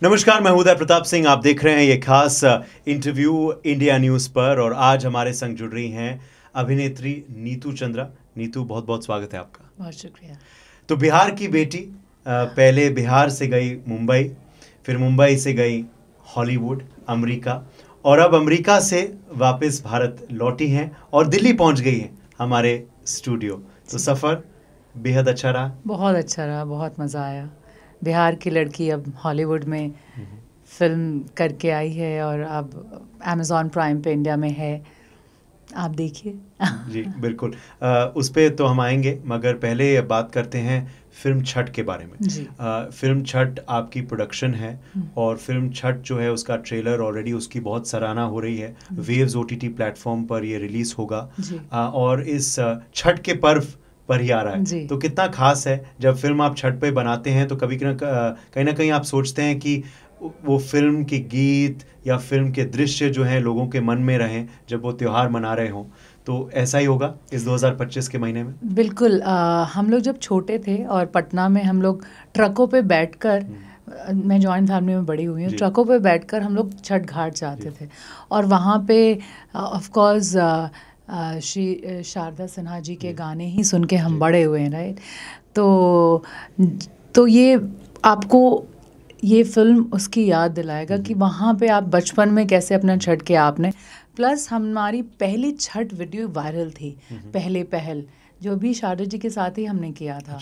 नमस्कार, मैं उदय प्रताप सिंह। आप देख रहे हैं ये खास इंटरव्यू इंडिया न्यूज़ पर और आज हमारे संग जुड़ रही हैं अभिनेत्री नीतू चंद्रा। नीतू, बहुत बहुत स्वागत है आपका। बहुत शुक्रिया। तो बिहार की बेटी, पहले बिहार से गई मुंबई, फिर मुंबई से गई हॉलीवुड, अमेरिका, और अब अमेरिका से वापस भारत लौटी हैं और दिल्ली पहुंच गई हैं हमारे स्टूडियो। तो सफ़र बेहद अच्छा रहा। बहुत अच्छा रहा, बहुत मज़ा आया। बिहार की लड़की अब हॉलीवुड में फिल्म करके आई है और अब अमेज़ॉन प्राइम पे इंडिया में है, आप देखिए। जी बिल्कुल, उस पर तो हम आएंगे, मगर पहले बात करते हैं फिल्म छठ के बारे में। जी। फिल्म छठ आपकी प्रोडक्शन है और फिल्म छठ जो है उसका ट्रेलर ऑलरेडी उसकी बहुत सराहना हो रही है। वेव्स OTT प्लेटफॉर्म पर ये रिलीज़ होगा और इस छठ के पर्व पर ही आ रहा है। तो कितना खास है जब फिल्म आप छठ पे बनाते हैं, तो कहीं ना कहीं आप सोचते हैं कि वो फिल्म के गीत या फिल्म के दृश्य जो हैं लोगों के मन में रहें जब वो त्यौहार मना रहे हों। तो ऐसा ही होगा इस 2025 के महीने में। बिल्कुल। हम लोग जब छोटे थे और पटना में हम लोग ट्रकों पे बैठकर, मैं जॉइंट फैमिली में बड़ी हुई हूँ, ट्रकों पे बैठकर हम लोग छठ घाट जाते थे और वहाँ पे ऑफ कोर्स श्री शारदा सिन्हा जी के गाने ही सुन के हम बड़े हुए हैं, राइट। तो ये आपको ये फिल्म उसकी याद दिलाएगा कि वहाँ पे आप बचपन में कैसे अपना छठ किया आपने। प्लस हमारी पहली छठ वीडियो वायरल थी, पहल जो भी शारदा जी के साथ ही हमने किया था।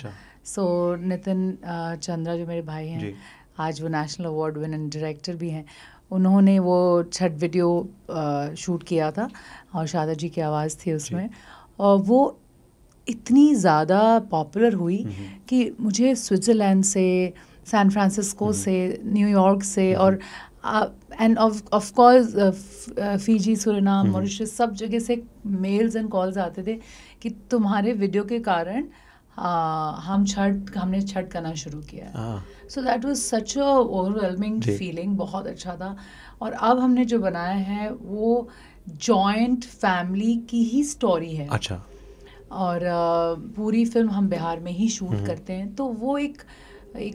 सो नितिन चंद्रा जो मेरे भाई हैं, आज वो नेशनल अवार्ड विनिंग डायरेक्टर भी हैं, उन्होंने वो छठ वीडियो शूट किया था और शारदा जी की आवाज़ थी उसमें। और वो इतनी ज़्यादा पॉपुलर हुई कि मुझे स्विट्ज़रलैंड से, सैन फ्रांसिस्को से, न्यूयॉर्क से और end of course Fiji, Suriname, Mauritius, सब जगह से मेल्स एंड कॉल्स आते थे कि तुम्हारे वीडियो के कारण हमने छठ करना शुरू किया। So that was such a overwhelming feeling, बहुत अच्छा था। और अब हमने जो बनाया है वो जॉइंट फैमिली की ही स्टोरी है। अच्छा। और पूरी फिल्म हम बिहार में ही शूट करते हैं, तो वो एक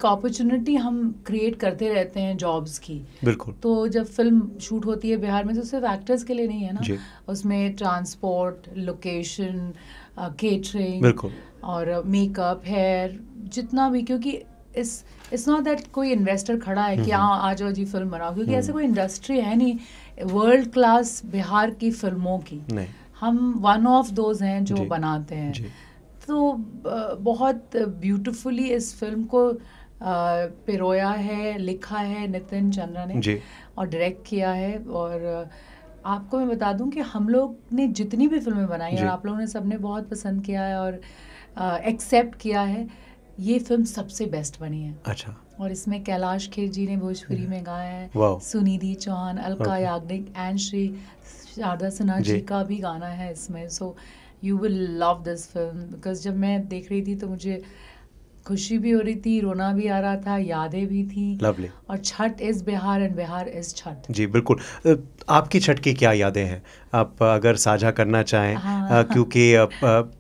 अपॉर्चुनिटी हम क्रिएट करते रहते हैं जॉब्स की। बिल्कुल। तो जब फिल्म शूट होती है बिहार में तो सिर्फ एक्टर्स के लिए नहीं है ना, उसमें ट्रांसपोर्ट, लोकेशन, केटरिंग और मेकअप, हेयर, जितना भी, क्योंकि इट्स नॉट दैट कोई इन्वेस्टर खड़ा है कि हाँ आ जाओ जी फिल्म बनाओ, क्योंकि ऐसे कोई इंडस्ट्री है नहीं वर्ल्ड क्लास बिहार की फिल्मों की। हम वन ऑफ दोज हैं जो बनाते हैं। तो बहुत ब्यूटीफुली इस फिल्म को पिरोया है, लिखा है नितिन चंद्रा ने और डायरेक्ट किया है। और आपको मैं बता दूं कि हम लोग ने जितनी भी फिल्में बनाई और आप लोगों ने सबने बहुत पसंद किया है और एक्सेप्ट किया है, ये फिल्म सबसे बेस्ट बनी है। अच्छा। और इसमें कैलाश खेर जी ने भोजपुरी में गाया है, सुनिधि चौहान, अलका याग्निक एंड श्री शारदा सिन्हा जी का भी गाना है इसमें। So you will love this film, because जब मैं देख रही थी तो मुझे खुशी भी हो रही थी, रोना भी आ रहा था, यादें भी थी। लवली। और Chhath is Bihar and Bihar is Chhath. जी बिल्कुल। आपकी छठ की क्या यादें हैं, आप अगर साझा करना चाहें? क्योंकि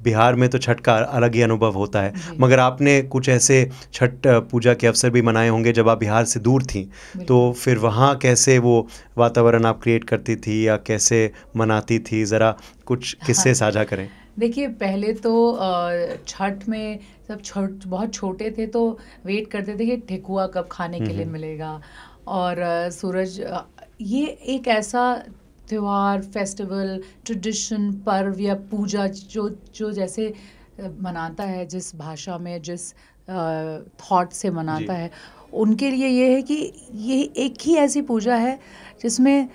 बिहार में तो छठ का अलग ही अनुभव होता है, मगर आपने कुछ ऐसे छठ पूजा के अवसर भी मनाए होंगे जब आप बिहार से दूर थी, तो फिर वहाँ कैसे वो वातावरण आप क्रिएट करती थी या कैसे मनाती थी? ज़रा कुछ किस्से साझा करें। देखिए, पहले तो छठ में सब बहुत छोटे थे तो वेट करते थे कि ठेकुआ कब खाने के लिए मिलेगा। और सूरज, ये एक ऐसा त्यौहार, फेस्टिवल, ट्रेडिशन, पर्व या पूजा जो जैसे मनाता है, जिस भाषा में, जिस थॉट से मनाता है, उनके लिए ये है कि ये एक ही ऐसी पूजा है जिसमें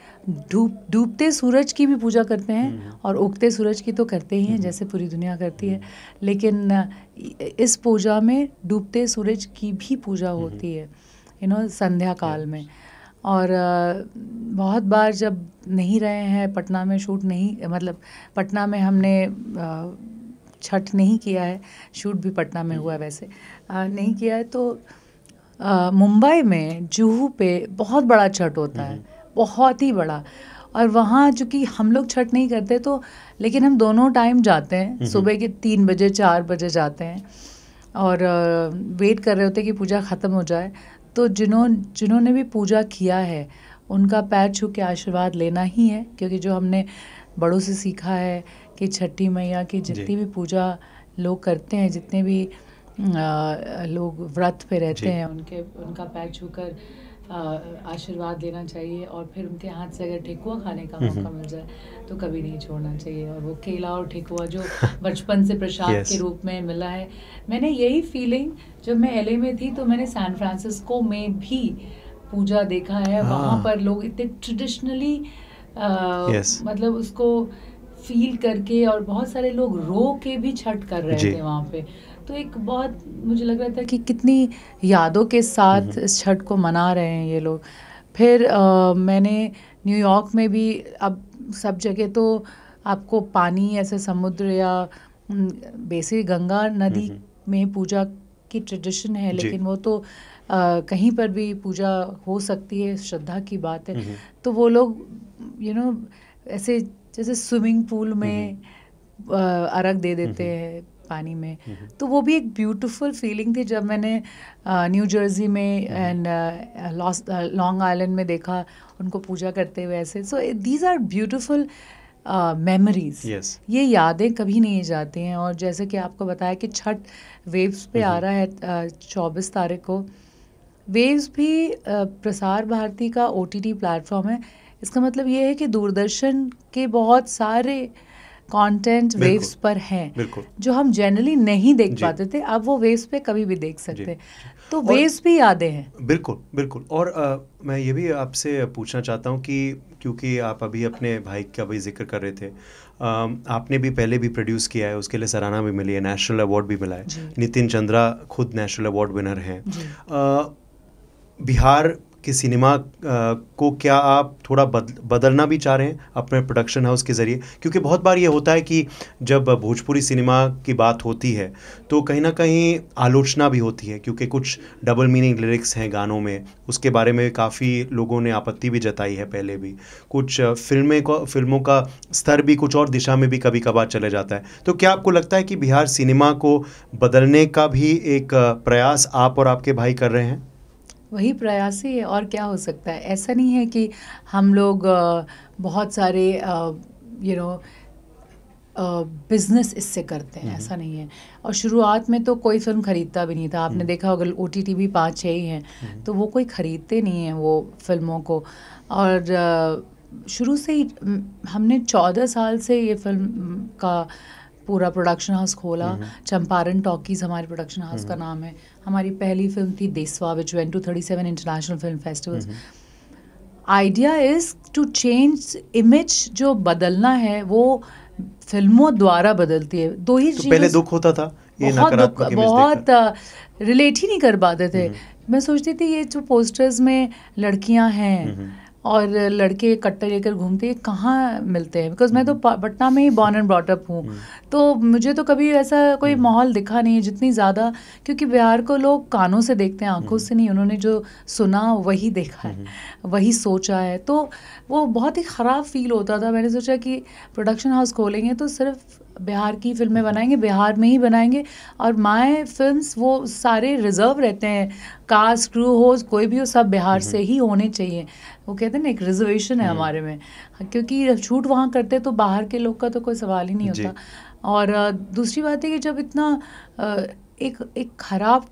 डूबते सूरज की भी पूजा करते हैं और उगते सूरज की तो करते ही हैं जैसे पूरी दुनिया करती है, लेकिन इस पूजा में डूबते सूरज की भी पूजा होती है, संध्या काल में। और बहुत बार जब नहीं रहे हैं पटना में, शूट नहीं, मतलब पटना में हमने छठ नहीं किया है, शूट भी पटना में हुआ वैसे नहीं किया है, तो मुंबई में जुहू पे बहुत बड़ा छठ होता है, बहुत ही बड़ा। और वहाँ चूँकि हम लोग छठ नहीं करते तो, लेकिन हम दोनों टाइम जाते हैं, सुबह के 3 बजे 4 बजे जाते हैं और वेट कर रहे होते कि पूजा ख़त्म हो जाए। तो जिन्होंने भी पूजा किया है उनका पैर छू के आशीर्वाद लेना ही है, क्योंकि जो हमने बड़ों से सीखा है कि छठी मैया की जितनी भी पूजा लोग करते हैं, जितने भी लोग व्रत पे रहते हैं, उनका पैर छूकर आशीर्वाद लेना चाहिए, और फिर उनके हाथ से अगर ठेकुआ खाने का मौका मिल जाए तो कभी नहीं छोड़ना चाहिए। और वो केला और ठेकुआ जो बचपन से प्रसाद के रूप में मिला है, मैंने यही फीलिंग जब मैं एलए में थी तो मैंने सैन फ्रांसिस्को में भी पूजा देखा है। वहाँ पर लोग इतने ट्रेडिशनली मतलब उसको फील करके, और बहुत सारे लोग रो के भी छठ कर रहे थे वहाँ पे। तो एक बहुत मुझे लग रहा था कि कितनी यादों के साथ इस छठ को मना रहे हैं ये लोग। फिर मैंने न्यूयॉर्क में भी, अब सब जगह तो आपको पानी ऐसे समुद्र या बेसिक गंगा नदी में पूजा की ट्रेडिशन है, लेकिन वो तो कहीं पर भी पूजा हो सकती है, श्रद्धा की बात है। तो वो लोग ऐसे जैसे स्विमिंग पूल में अर्घ दे देते हैं पानी में। तो वो भी एक ब्यूटीफुल फीलिंग थी जब मैंने न्यू जर्सी में एंड लॉन्ग आइलैंड में देखा उनको पूजा करते हुए ऐसे। So these are beautiful memories. ये यादें कभी नहीं जाती हैं। और जैसे कि आपको बताया कि छठ वेव्स पे आ रहा है 24 तारीख को। वेव्स भी प्रसार भारती का OTT प्लेटफॉर्म है। इसका मतलब ये है कि दूरदर्शन के बहुत सारे कंटेंट वेव्स पर हैं जो हम जनरली नहीं देख पाते थे, अब वो वेव्स पे कभी भी देख सकते हैं। तो वेव्स भी यादें हैं। बिल्कुल बिल्कुल। और मैं ये भी आपसे पूछना चाहता हूँ कि क्योंकि आप अभी अपने भाई का भी जिक्र कर रहे थे, आपने भी पहले भी प्रोड्यूस किया है, उसके लिए सराहना भी मिली है, नेशनल अवार्ड भी मिला है। नितिन चंद्रा खुद नेशनल अवार्ड विनर हैं। बिहार कि सिनेमा को क्या आप थोड़ा बदलना भी चाह रहे हैं अपने प्रोडक्शन हाउस के ज़रिए? क्योंकि बहुत बार ये होता है कि जब भोजपुरी सिनेमा की बात होती है तो कहीं ना कहीं आलोचना भी होती है, क्योंकि कुछ डबल मीनिंग लिरिक्स हैं गानों में, उसके बारे में काफ़ी लोगों ने आपत्ति भी जताई है पहले भी। कुछ फिल्मों का स्तर भी कुछ और दिशा में भी कभी कभार चले जाता है। तो क्या आपको लगता है कि बिहार सिनेमा को बदलने का भी एक प्रयास आप और आपके भाई कर रहे हैं? वही प्रयास ही है, और क्या हो सकता है। ऐसा नहीं है कि हम लोग बहुत सारे बिजनेस इससे करते हैं, ऐसा नहीं है। और शुरुआत में तो कोई फिल्म खरीदता भी नहीं था। आपने देखा होगा OTT भी 5-6 ही हैं, तो वो कोई खरीदते नहीं हैं वो फिल्मों को। और शुरू से ही हमने 14 साल से ये फिल्म का पूरा प्रोडक्शन हाउस खोला। चंपारण टॉकीज़ हमारे प्रोडक्शन हाउस का नाम है। हमारी पहली फिल्म थी Deswa, which went to 37 international film festivals. Idea is to change image. जो बदलना है वो फिल्मों द्वारा बदलती है। दो ही चीज़। पहले दुख होता था, ये नकारात्मक इमेज बहुत रिलेट ही नहीं कर पाते थे। मैं सोचती थी ये जो पोस्टर्स में लड़कियां हैं और लड़के कट्टे लेकर घूमते हैं, कहाँ मिलते हैं? बिकॉज मैं तो पटना में ही बॉर्न एंड ब्रॉट अप हूँ, तो मुझे तो कभी ऐसा कोई माहौल दिखा नहीं है। जितनी ज़्यादा, क्योंकि बिहार को लोग कानों से देखते हैं, आंखों से नहीं। उन्होंने जो सुना वही देखा है, वही सोचा है। तो वो बहुत ही ख़राब फील होता था। मैंने सोचा कि प्रोडक्शन हाउस खोलेंगे तो सिर्फ बिहार की फिल्में बनाएंगे, बिहार में ही बनाएंगे। और माय फिल्म्स वो सारे रिजर्व रहते हैं, कास्ट क्रू हो कोई भी हो, सब बिहार से ही होने चाहिए। वो कहते हैं ना, एक रिजर्वेशन है हमारे में, क्योंकि शूट वहाँ करते तो बाहर के लोग का तो कोई सवाल ही नहीं होता। और दूसरी बात है कि जब इतना एक खराब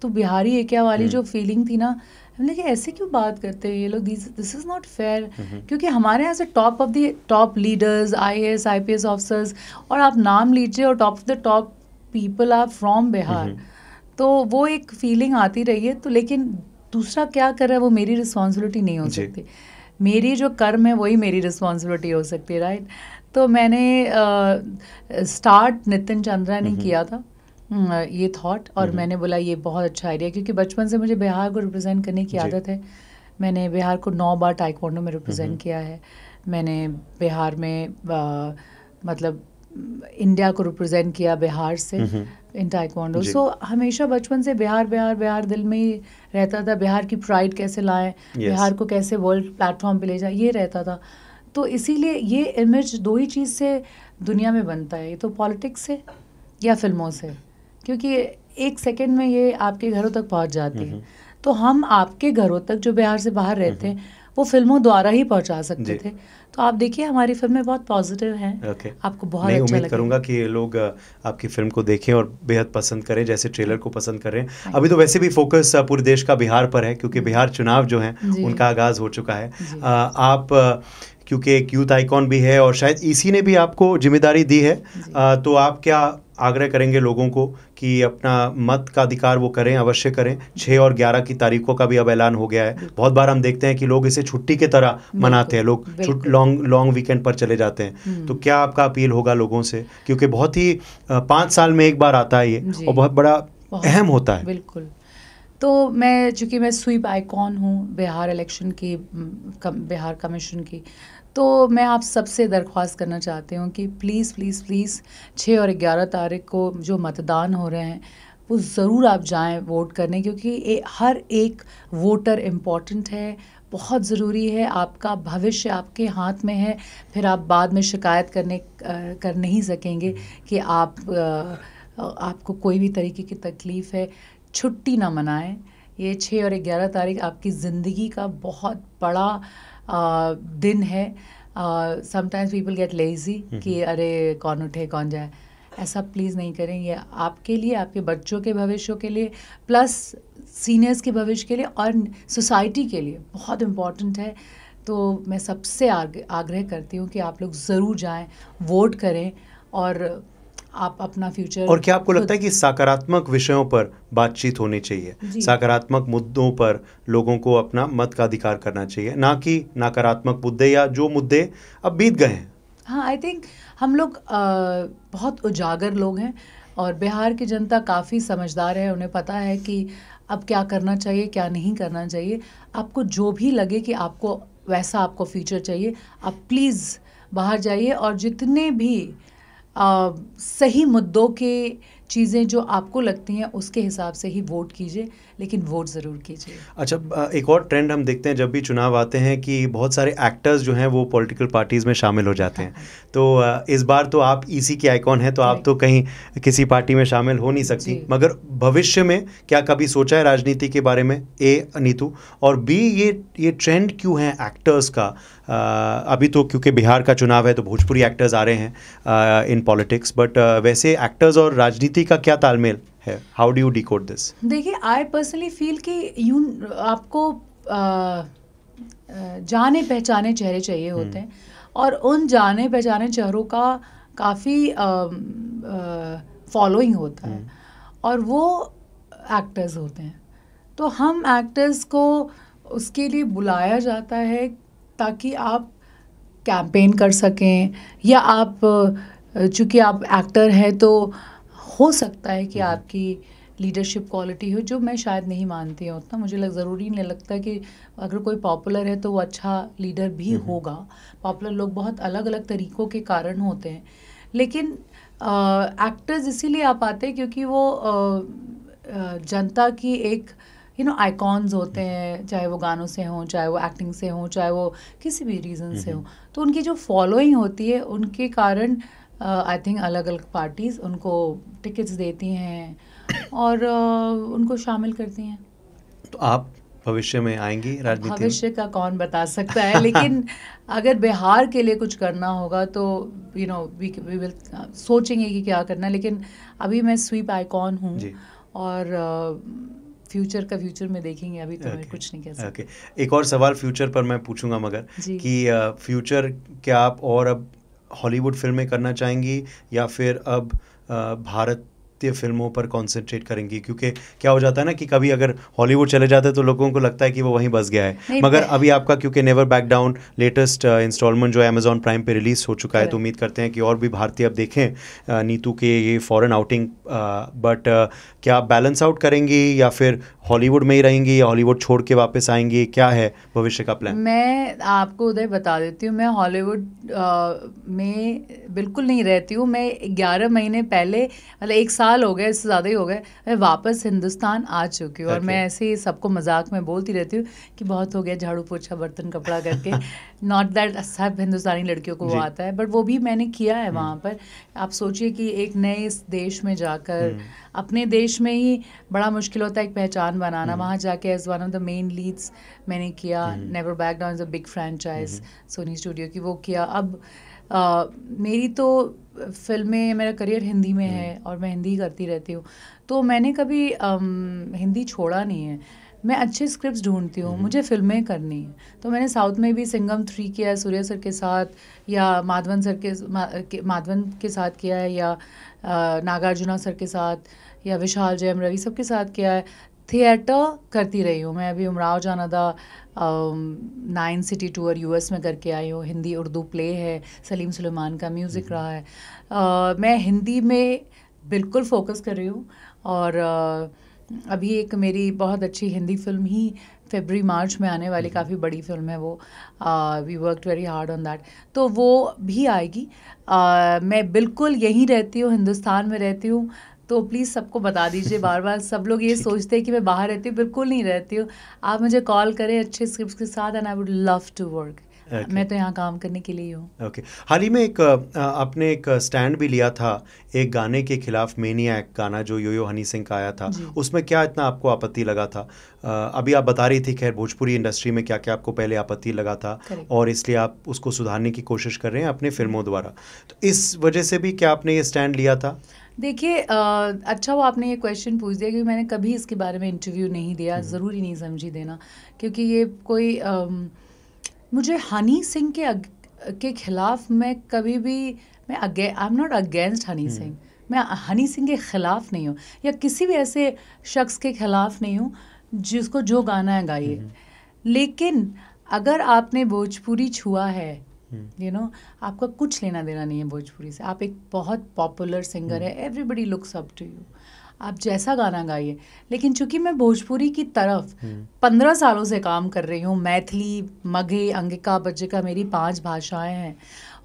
तो बिहारी है क्या वाली जो फीलिंग थी ना, हमने कि ऐसे क्यों बात करते हैं ये लोग, दिस इज़ नॉट फेयर। क्योंकि हमारे यहाँ से top of the top leaders, IAS IPS officers, और आप नाम लीजिए, और top of the top people are from Bihar. तो वो एक फीलिंग आती रही है। तो लेकिन दूसरा क्या कर रहा है वो मेरी रिस्पॉन्सिबिलिटी नहीं हो सकती। मेरी जो कर्म है वही मेरी रिस्पॉन्सिबिलिटी हो सकती है, राइट। तो मैंने स्टार्ट नितिन चंद्रा ने किया था ये थॉट, और मैंने बोला ये बहुत अच्छा आइडिया, क्योंकि बचपन से मुझे बिहार को रिप्रेजेंट करने की आदत है। मैंने बिहार को 9 बार टाइक्वांडो में रिप्रेजेंट किया है। मैंने बिहार में मतलब इंडिया को रिप्रेजेंट किया बिहार से इन टाइक्वांडो। सो हमेशा बचपन से बिहार बिहार बिहार दिल में ही रहता था। बिहार की प्राइड कैसे लाएं, बिहार को कैसे वर्ल्ड प्लेटफॉर्म पे ले जाए, ये रहता था। तो इसीलिए ये इमेज दो ही चीज़ से दुनिया में बनता है, ये तो पॉलिटिक्स से या फिल्मों से, क्योंकि एक सेकंड में ये आपके घरों तक पहुंच जाती है। तो हम आपके घरों तक जो बिहार से बाहर रहते हैं वो फिल्मों द्वारा ही पहुंचा सकते थे। तो आप देखिए हमारी फिल्में बहुत पॉजिटिव हैं। आपको बहुत अच्छा लगेगा। उम्मीद करूंगा कि लोग आपकी फिल्म को देखें और बेहद पसंद करें, जैसे ट्रेलर को पसंद कर रहे हैं। अभी तो वैसे भी फोकस पूरे देश का बिहार पर है, क्योंकि बिहार चुनाव जो हैं उनका आगाज़ हो चुका है। आप क्योंकि एक यूथ आइकॉन भी है और शायद इसी ने भी आपको जिम्मेदारी दी है, तो आप क्या आग्रह करेंगे लोगों को कि अपना मत का अधिकार वो करें, अवश्य करें। 6 और 11 की तारीखों का भी अब ऐलान हो गया है। बहुत बार हम देखते हैं कि लोग इसे छुट्टी की तरह मनाते हैं, लोग लॉन्ग वीकेंड पर चले जाते हैं। तो क्या आपका अपील होगा लोगों से, क्योंकि बहुत ही 5 साल में एक बार आता है ये और बहुत बड़ा अहम होता है। बिल्कुल। तो चूँकि मैं स्वीप आइकॉन हूँ बिहार इलेक्शन की, बिहार कमीशन की, तो मैं आप सबसे दरख्वास्त करना चाहती हूँ कि प्लीज़ प्लीज़ प्लीज़ 6 और 11 तारीख को जो मतदान हो रहे हैं वो ज़रूर आप जाएं वोट करने, क्योंकि हर एक वोटर इम्पॉर्टेंट है, बहुत ज़रूरी है। आपका भविष्य आपके हाथ में है। फिर आप बाद में शिकायत कर नहीं सकेंगे कि आपको कोई भी तरीके की तकलीफ़ है। छुट्टी ना मनाएं। ये 6 और 11 तारीख आपकी ज़िंदगी का बहुत बड़ा दिन है। समटाइम्स पीपल गेट लेज़ी कि अरे कौन उठे कौन जाए, ऐसा प्लीज़ नहीं करें। ये आपके लिए, आपके बच्चों के भविष्य के लिए, प्लस सीनियर्स के भविष्य के लिए और सोसाइटी के लिए बहुत इम्पॉर्टेंट है। तो मैं सबसे आग्रह करती हूँ कि आप लोग ज़रूर जाएं, वोट करें और आप अपना फ्यूचर। और क्या आपको लगता है कि सकारात्मक विषयों पर बातचीत होनी चाहिए, सकारात्मक मुद्दों पर लोगों को अपना मत का अधिकार करना चाहिए, ना कि नकारात्मक मुद्दे या जो मुद्दे अब बीत गए हैं? हाँ, आई थिंक हम लोग बहुत उजागर लोग हैं और बिहार की जनता काफ़ी समझदार है। उन्हें पता है कि अब क्या करना चाहिए, क्या नहीं करना चाहिए। आपको जो भी लगे कि आपको वैसा आपको फ्यूचर चाहिए, आप प्लीज़ बाहर जाइए और जितने भी सही मुद्दों के चीज़ें जो आपको लगती हैं उसके हिसाब से ही वोट कीजिए, लेकिन वोट ज़रूर कीजिए। अच्छा, एक और ट्रेंड हम देखते हैं जब भी चुनाव आते हैं कि बहुत सारे एक्टर्स जो हैं वो पॉलिटिकल पार्टीज़ में शामिल हो जाते हैं। तो इस बार तो आप इसी के आइकॉन हैं, तो आप तो कहीं किसी पार्टी में शामिल हो नहीं सकती, मगर भविष्य में क्या कभी सोचा है राजनीति के बारे में? ए नीतू, और बी ये ट्रेंड क्यों है एक्टर्स का? अभी तो क्योंकि बिहार का चुनाव है तो भोजपुरी एक्टर्स आ रहे हैं इन पॉलिटिक्स, बट वैसे एक्टर्स और राजनीति का क्या तालमेल है? How do you decode this? देखिए, आई पर्सनली फील कि आपको जाने पहचाने चेहरे चाहिए होते हैं और उन जाने पहचाने चेहरों का काफ़ी फॉलोइंग होता है और वो एक्टर्स होते हैं। तो हम एक्टर्स को उसके लिए बुलाया जाता है ताकि आप कैंपेन कर सकें, या आप चूँकि आप एक्टर हैं तो हो सकता है कि आपकी लीडरशिप क्वालिटी हो, जो मैं शायद नहीं मानती हूँ उतना। मुझे ज़रूरी नहीं लगता कि अगर कोई पॉपुलर है तो वो अच्छा लीडर भी होगा। पॉपुलर लोग बहुत अलग अलग तरीक़ों के कारण होते हैं, लेकिन एक्टर्स इसीलिए आ पाते हैं क्योंकि वो जनता की एक आइकॉन्स होते हैं, चाहे वो गानों से हों, चाहे वो एक्टिंग से हों, चाहे वो किसी भी रीज़न से हों। तो उनकी जो फॉलोइंग होती है उनके कारण आई थिंक अलग अलग पार्टीज़ उनको टिकट्स देती हैं और उनको शामिल करती हैं। तो आप भविष्य में आएंगी राजनीति में? भविष्य का कौन बता सकता है, लेकिन अगर बिहार के लिए कुछ करना होगा तो वी विल सोचेंगे कि क्या करना है। लेकिन अभी मैं स्वीप आइकॉन हूँ और फ्यूचर में देखेंगे। अभी तो मैं कुछ नहीं कह सकती। एक और सवाल फ्यूचर पर मैं पूछूंगा, मगर कि फ्यूचर क्या आप और अब हॉलीवुड फिल्में करना चाहेंगी या फिर अब भारतीय फिल्मों पर कंसंट्रेट करेंगी? क्योंकि क्या हो जाता है ना कि कभी अगर हॉलीवुड चले जाते हैं तो लोगों को लगता है कि वो वहीं बस गया है, मगर अभी आपका क्योंकि Never Back Down latest instalment जो अमेजॉन प्राइम पे रिलीज हो चुका है, तो उम्मीद करते हैं कि और भी भारतीय अब देखें नीतू के ये फॉरेन आउटिंग। बट क्या आप बैलेंस आउट करेंगी या फिर हॉलीवुड में ही रहेंगी या हॉलीवुड छोड़ के वापस आएंगी? क्या है भविष्य का प्लान? मैं आपको उदय बता देती हूँ, मैं हॉलीवुड में बिल्कुल नहीं रहती हूँ। मैं 11 महीने पहले, मतलब 1 साल साल हो गए, इससे ज़्यादा ही हो गए, मैं वापस हिंदुस्तान आ चुकी हूँ। और मैं ऐसे ही सबको मजाक में बोलती रहती हूँ कि बहुत हो गया झाड़ू पोछा बर्तन कपड़ा करके। नॉट दैट सब हिंदुस्तानी लड़कियों को वो आता है, बट वो भी मैंने किया है वहाँ पर। आप सोचिए कि एक नए देश में जाकर, अपने देश में ही बड़ा मुश्किल होता है एक पहचान बनाना, वहाँ जाके as one of the main leads मैंने किया। Never Back Down is a big franchise Sony studio की, वो किया। अब मेरी तो फिल्में, मेरा करियर हिंदी में है और मैं हिंदी करती रहती हूँ, तो मैंने कभी हिंदी छोड़ा नहीं है। मैं अच्छे स्क्रिप्ट्स ढूंढती हूँ, मुझे फिल्में करनी है। तो मैंने साउथ में भी सिंघम 3 किया है सूर्या सर के साथ, या माधवन के साथ किया है, या नागार्जुना सर के साथ, या विशाल जयम रवि सबके साथ किया है। थिएटर करती रही हूँ मैं। अभी उमराव जाना था 9 सिटी टूर यूएस में करके आई हूँ। हिंदी उर्दू प्ले है, सलीम सुलेमान का म्यूज़िक रहा है। मैं हिंदी में बिल्कुल फोकस कर रही हूँ। और अभी एक मेरी बहुत अच्छी हिंदी फिल्म ही फरवरी मार्च में आने वाली, काफ़ी बड़ी फिल्म है वो। We worked very hard on that, तो वो भी आएगी। मैं बिल्कुल यहीं रहती हूँ, हिंदुस्तान में रहती हूँ। तो प्लीज़ सबको बता दीजिए, बार बार सब लोग ये सोचते हैं कि मैं बाहर रहती हूँ, बिल्कुल नहीं रहती हूँ। आप मुझे कॉल करें अच्छे स्क्रिप्ट्स के साथ, and I would love to work. मैं तो यहाँ काम करने के लिए ही हूँ। ओके। हाल ही में आपने एक स्टैंड भी लिया था एक गाने के खिलाफ, मेनियक गाना जो यो यो हनी सिंह का आया था, उसमें क्या इतना आपको आपत्ति लगा था? अभी आप बता रही थी खैर भोजपुरी इंडस्ट्री में क्या क्या आपको पहले आपत्ति लगा था, और इसलिए आप उसको सुधारने की कोशिश कर रहे हैं अपने फिल्मों द्वारा, तो इस वजह से भी क्या आपने ये स्टैंड लिया था? देखिए, अच्छा वो आपने ये क्वेश्चन पूछ दिया, क्योंकि मैंने कभी इसके बारे में इंटरव्यू नहीं दिया, ज़रूरी नहीं समझी देना, क्योंकि ये कोई मुझे हनी सिंह के खिलाफ मैं कभी भी, I am not against Honey Singh, मैं हनी सिंह के ख़िलाफ़ नहीं हूँ, या किसी भी ऐसे शख्स के ख़िलाफ़ नहीं हूँ जिसको जो गाना है गाइए। लेकिन अगर आपने भोजपुरी छुआ है, यू नो, आपका कुछ लेना देना नहीं है भोजपुरी से। आप एक बहुत पॉपुलर सिंगर है, everybody looks up to you, आप जैसा गाना गाइए। लेकिन चूंकि मैं भोजपुरी की तरफ 15 सालों से काम कर रही हूँ, मैथिली, मगही, अंगिका, बज्जिका मेरी 5 भाषाएं हैं,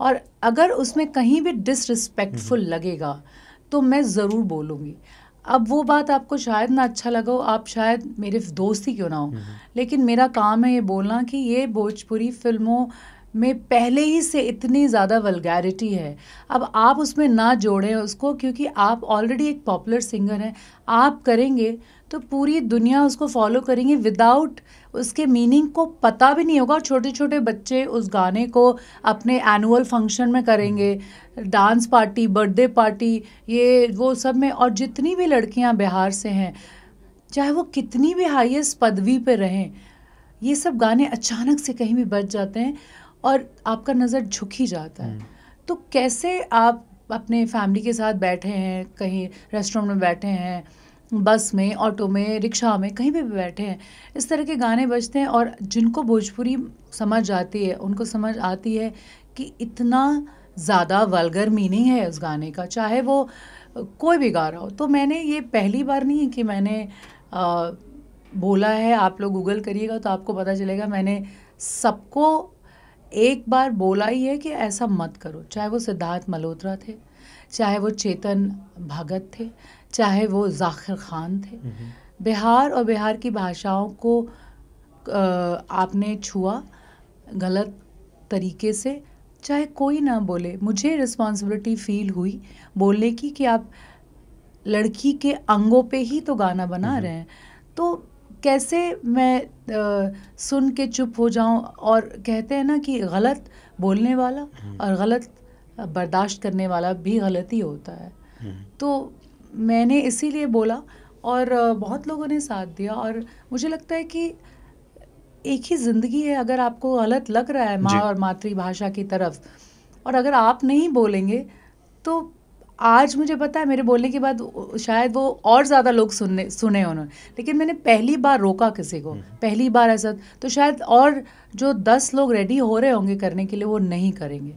और अगर उसमें कहीं भी डिसरिस्पेक्टफुल लगेगा तो मैं ज़रूर बोलूँगी। अब वो बात आपको शायद ना अच्छा लगा हो, आप शायद मेरे दोस्त ही क्यों ना हो, लेकिन मेरा काम है ये बोलना कि ये भोजपुरी फिल्मों में पहले ही से इतनी ज़्यादा वल्गैरिटी है। अब आप उसमें ना जोड़ें उसको, क्योंकि आप ऑलरेडी एक पॉपुलर सिंगर हैं। आप करेंगे तो पूरी दुनिया उसको फॉलो करेंगे, विदाउट उसके मीनिंग को पता भी नहीं होगा। और छोटे छोटे बच्चे उस गाने को अपने एनुअल फंक्शन में करेंगे, डांस पार्टी, बर्थडे पार्टी, ये वो सब में। और जितनी भी लड़कियां बिहार से हैं, चाहे वो कितनी भी हाईएस्ट पदवी पे रहें, ये सब गाने अचानक से कहीं भी बज जाते हैं और आपका नज़र झुक ही जाता है। तो कैसे आप अपने फैमिली के साथ बैठे हैं, कहीं रेस्टोरेंट में बैठे हैं, बस में, ऑटो में, रिक्शा में, कहीं भी बैठे हैं, इस तरह के गाने बजते हैं, और जिनको भोजपुरी समझ आती है उनको समझ आती है कि इतना ज़्यादा वल्गर मीनिंग है उस गाने का, चाहे वो कोई भी गा रहा हो। तो मैंने ये पहली बार नहीं है कि मैंने बोला है, आप लोग गूगल करिएगा तो आपको पता चलेगा। मैंने सबको एक बार बोला ही है कि ऐसा मत करो, चाहे वो सिद्धार्थ मल्होत्रा थे, चाहे वो चेतन भगत थे, चाहे वो जाकिर खान थे। बिहार और बिहार की भाषाओं को आपने छुआ गलत तरीके से, चाहे कोई ना बोले, मुझे रिस्पॉन्सिबिलिटी फील हुई बोलने की कि आप लड़की के अंगों पे ही तो गाना बना रहे हैं, तो कैसे मैं सुन के चुप हो जाऊं। और कहते हैं ना कि गलत बोलने वाला और गलत बर्दाश्त करने वाला भी गलत ही होता है। तो मैंने इसीलिए बोला, और बहुत लोगों ने साथ दिया। और मुझे लगता है कि एक ही ज़िंदगी है, अगर आपको गलत लग रहा है माँ और मातृभाषा की तरफ, और अगर आप नहीं बोलेंगे तो आज मुझे पता है मेरे बोलने के बाद शायद वो और ज़्यादा लोग सुने उन्होंने, लेकिन मैंने पहली बार रोका किसी को, पहली बार ऐसा, तो शायद और जो 10 लोग रेडी हो रहे होंगे करने के लिए वो नहीं करेंगे,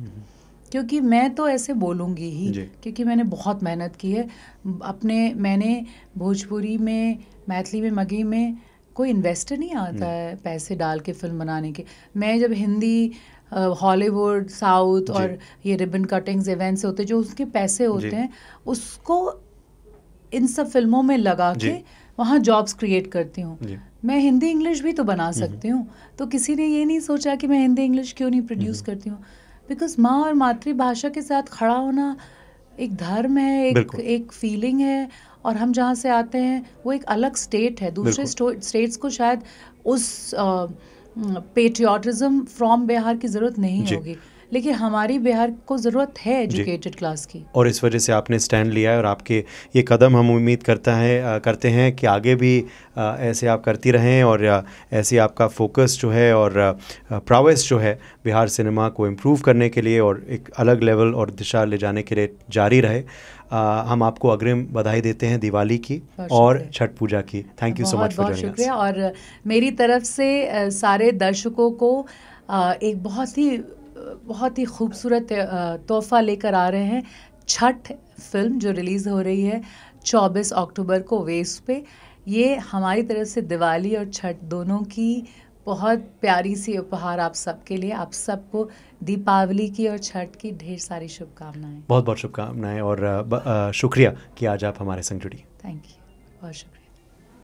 क्योंकि मैं तो ऐसे बोलूँगी ही, क्योंकि मैंने बहुत मेहनत की है मैंने भोजपुरी में, मैथिली में, मगही में कोई इन्वेस्टर नहीं आता है पैसे डाल के फिल्म बनाने के। मैं जब हिंदी, हॉलीवुड, साउथ और ये रिबन कटिंग्स इवेंट्स होते हैं जो उसके पैसे होते हैं, उसको इन सब फिल्मों में लगा के वहाँ जॉब्स क्रिएट करती हूँ। मैं हिंदी इंग्लिश भी तो बना सकती हूँ, तो किसी ने ये नहीं सोचा कि मैं हिंदी इंग्लिश क्यों नहीं प्रोड्यूस करती हूँ। बिकॉज माँ और मातृभाषा के साथ खड़ा होना एक धर्म है, एक फीलिंग है, और हम जहाँ से आते हैं वो एक अलग स्टेट है। दूसरे स्टेट्स को शायद उस पेट्रियाटिज्म फ्रॉम बिहार की ज़रूरत नहीं होगी, लेकिन हमारी बिहार को ज़रूरत है एजुकेटेड क्लास की। और इस वजह से आपने स्टैंड लिया है, और आपके ये कदम हम उम्मीद करते हैं कि आगे भी ऐसे आप करती रहें, और ऐसे आपका फोकस जो है और प्रोग्रेस जो है बिहार सिनेमा को इम्प्रूव करने के लिए और एक अलग लेवल और दिशा ले जाने के लिए जारी रहे। हम आपको अग्रिम बधाई देते हैं दिवाली की और छठ पूजा की। Thank you so much for joining us. शुक्रिया। और मेरी तरफ से सारे दर्शकों को एक बहुत ही खूबसूरत तोहफा लेकर आ रहे हैं। छठ फिल्म जो रिलीज़ हो रही है 24 अक्टूबर को वेव्स पे। ये हमारी तरफ से दिवाली और छठ दोनों की बहुत प्यारी सी उपहार आप सबके लिए। आप सबको दीपावली की और छठ की ढेर सारी शुभकामनाएं। बहुत बहुत शुभकामनाएं, और शुक्रिया कि आज आप हमारे संग जुड़ी। थैंक यू, बहुत शुक्रिया।